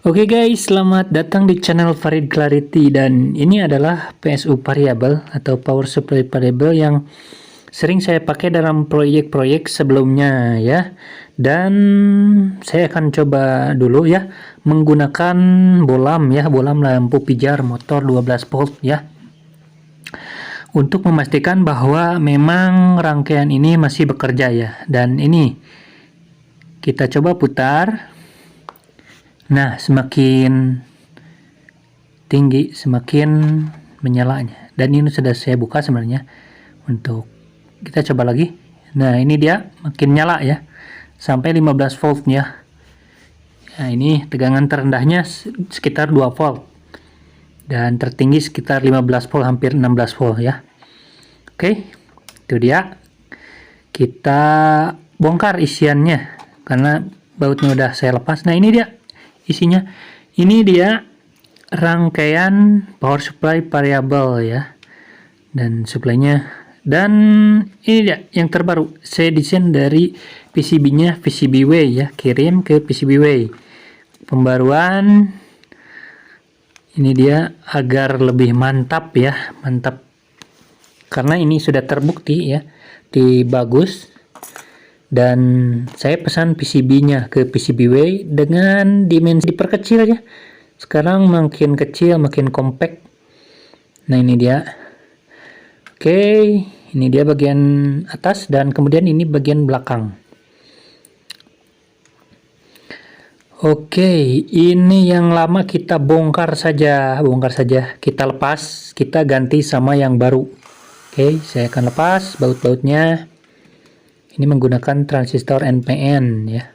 Oke guys, selamat datang di channel Farid Clarity, dan ini adalah PSU variable atau power supply variable yang sering saya pakai dalam proyek-proyek sebelumnya ya. Dan saya akan coba dulu ya menggunakan bolam lampu pijar motor 12 volt ya, untuk memastikan bahwa memang rangkaian ini masih bekerja ya. Dan ini kita coba putar. Nah, semakin tinggi semakin menyalanya, dan ini sudah saya buka sebenarnya. Untuk kita coba lagi. Nah, ini dia makin nyala ya, sampai 15 volt ya. Nah, ini tegangan terendahnya sekitar 2 volt dan tertinggi sekitar 15 volt, hampir 16 volt ya. Oke, itu dia. Kita bongkar isiannya karena bautnya udah saya lepas. Nah, ini dia isinya. Ini dia rangkaian power supply variable ya, dan supply-nya. Dan ini dia yang terbaru, saya desain dari PCB-nya PCBWay ya, kirim ke PCBWay. Pembaruan ini dia agar lebih mantap ya, mantap karena ini sudah terbukti ya di bagus. Dan saya pesan PCB-nya ke PCBWay dengan dimensi diperkecil ya. Sekarang makin kecil, makin compact. Nah, ini dia. Oke, ini dia bagian atas, dan kemudian ini bagian belakang. Oke, ini yang lama kita bongkar saja, kita lepas, kita ganti sama yang baru. Oke, saya akan lepas baut-bautnya. Ini menggunakan transistor NPN ya,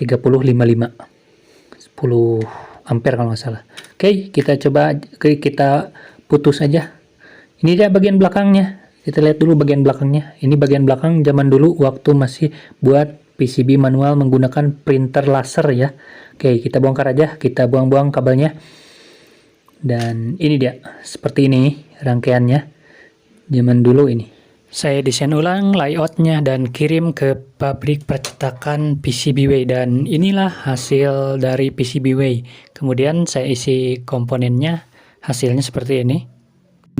3055, 10 ampere kalau nggak salah. Oke, kita coba, kita putus aja. Ini dia bagian belakangnya. Kita lihat dulu bagian belakangnya. Ini bagian belakang zaman dulu waktu masih buat PCB manual menggunakan printer laser ya. Oke, kita bongkar aja, kita buang-buang kabelnya. Dan ini dia, seperti ini rangkaiannya zaman dulu ini. Saya desain ulang layoutnya dan kirim ke pabrik percetakan PCBWay, dan inilah hasil dari PCBWay. Kemudian saya isi komponennya, hasilnya seperti ini.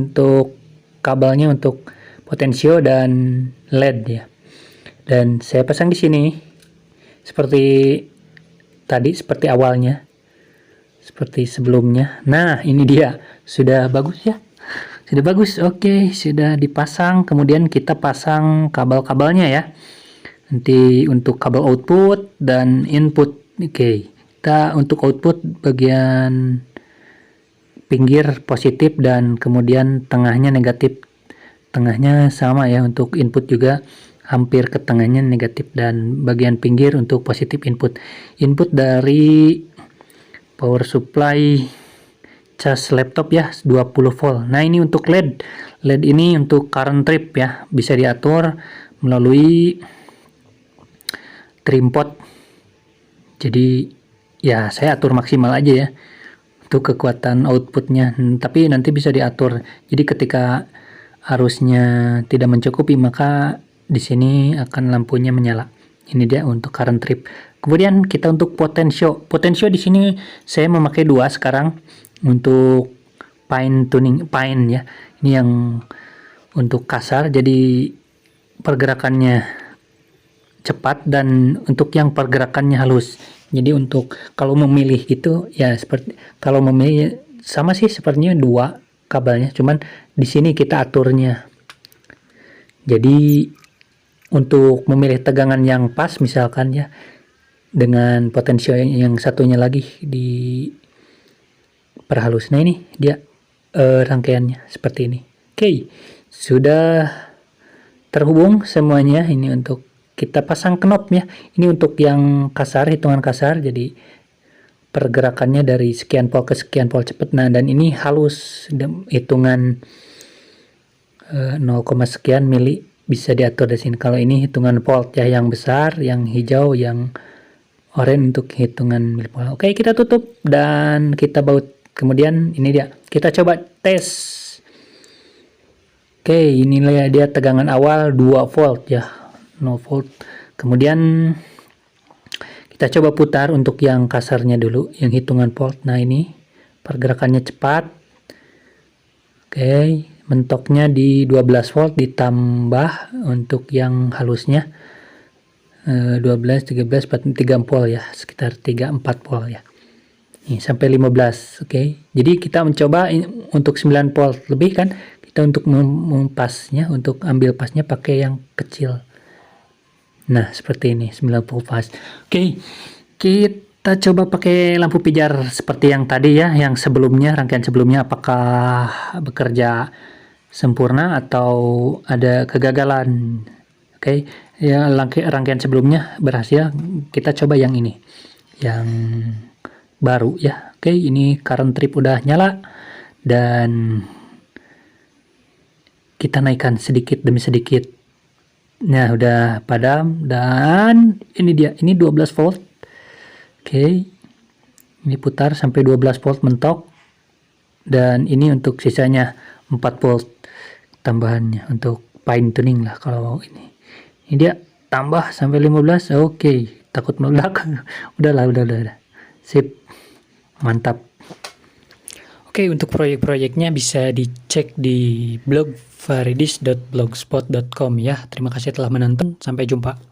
Untuk kabelnya untuk potensio dan LED ya. Dan saya pasang di sini seperti tadi, seperti awalnya, seperti sebelumnya. Nah, ini dia sudah bagus ya. Sudah bagus. Oke, sudah dipasang. Kemudian kita pasang kabel-kabelnya ya. Nanti untuk kabel output dan input. Oke, kita untuk output bagian pinggir positif dan kemudian tengahnya negatif. Tengahnya sama ya, untuk input juga hampir ke tengahnya negatif, dan bagian pinggir untuk positif input. Input dari power supply cas laptop ya, 20 volt. Nah, ini untuk LED. LED ini untuk current trip ya, bisa diatur melalui trim pot. Jadi ya saya atur maksimal aja ya untuk kekuatan outputnya, tapi nanti bisa diatur. Jadi ketika arusnya tidak mencukupi, maka di sini akan lampunya menyala. Ini dia untuk current trip. Kemudian kita untuk potensio. Potensio di sini saya memakai 2 sekarang untuk fine tuning, fine ya. Ini yang untuk kasar, jadi pergerakannya cepat, dan untuk yang pergerakannya halus. Jadi untuk kalau memilih gitu ya, seperti kalau memilih sama sih sepertinya 2 kabelnya, cuman di sini kita aturnya. Jadi untuk memilih tegangan yang pas misalkan ya, dengan potensio yang satunya lagi di perhalus. Nah, ini dia rangkaiannya seperti ini. Oke, sudah terhubung semuanya. Ini untuk kita pasang knob ya. Ini untuk yang kasar, hitungan kasar. Jadi pergerakannya dari sekian volt ke sekian volt cepat. Nah, dan ini halus, hitungan 0, sekian mili bisa diatur di sini. Kalau ini hitungan volt ya, yang besar, yang hijau, yang oranye untuk hitungan mili volt. Oke, kita tutup dan kita baut. Kemudian ini dia, kita coba tes. Oke, inilah dia tegangan awal 2 volt ya, 0 volt. Kemudian Kita coba putar untuk yang kasarnya dulu, yang hitungan volt. Nah ini pergerakannya cepat. Oke, mentoknya di 12 volt ditambah untuk yang halusnya 12, 13, 3 ampol ya, sekitar 3-4 volt ya. Ini sampai 15. Oke. Jadi kita mencoba untuk 9 volt lebih kan, kita untuk mempasnya, untuk ambil pasnya pakai yang kecil. Nah, seperti ini 9 volt pas. Oke. Kita coba pakai lampu pijar seperti yang tadi ya, yang sebelumnya, rangkaian sebelumnya, apakah bekerja sempurna atau ada kegagalan. Oke, ya rangkaian sebelumnya berhasil, kita coba yang ini, yang baru ya. Oke, ini current trip udah nyala dan kita naikkan sedikit demi sedikit. Nah, udah padam dan ini dia, ini 12 volt. Oke, ini putar sampai 12 volt mentok, dan ini untuk sisanya 4 volt tambahannya untuk fine tuning lah. Kalau ini dia tambah sampai 15. Oke, takut meledak. udah sip, mantap. Oke, untuk proyek-proyeknya bisa dicek di blog faridis.blogspot.com ya. Terima kasih telah menonton, sampai jumpa.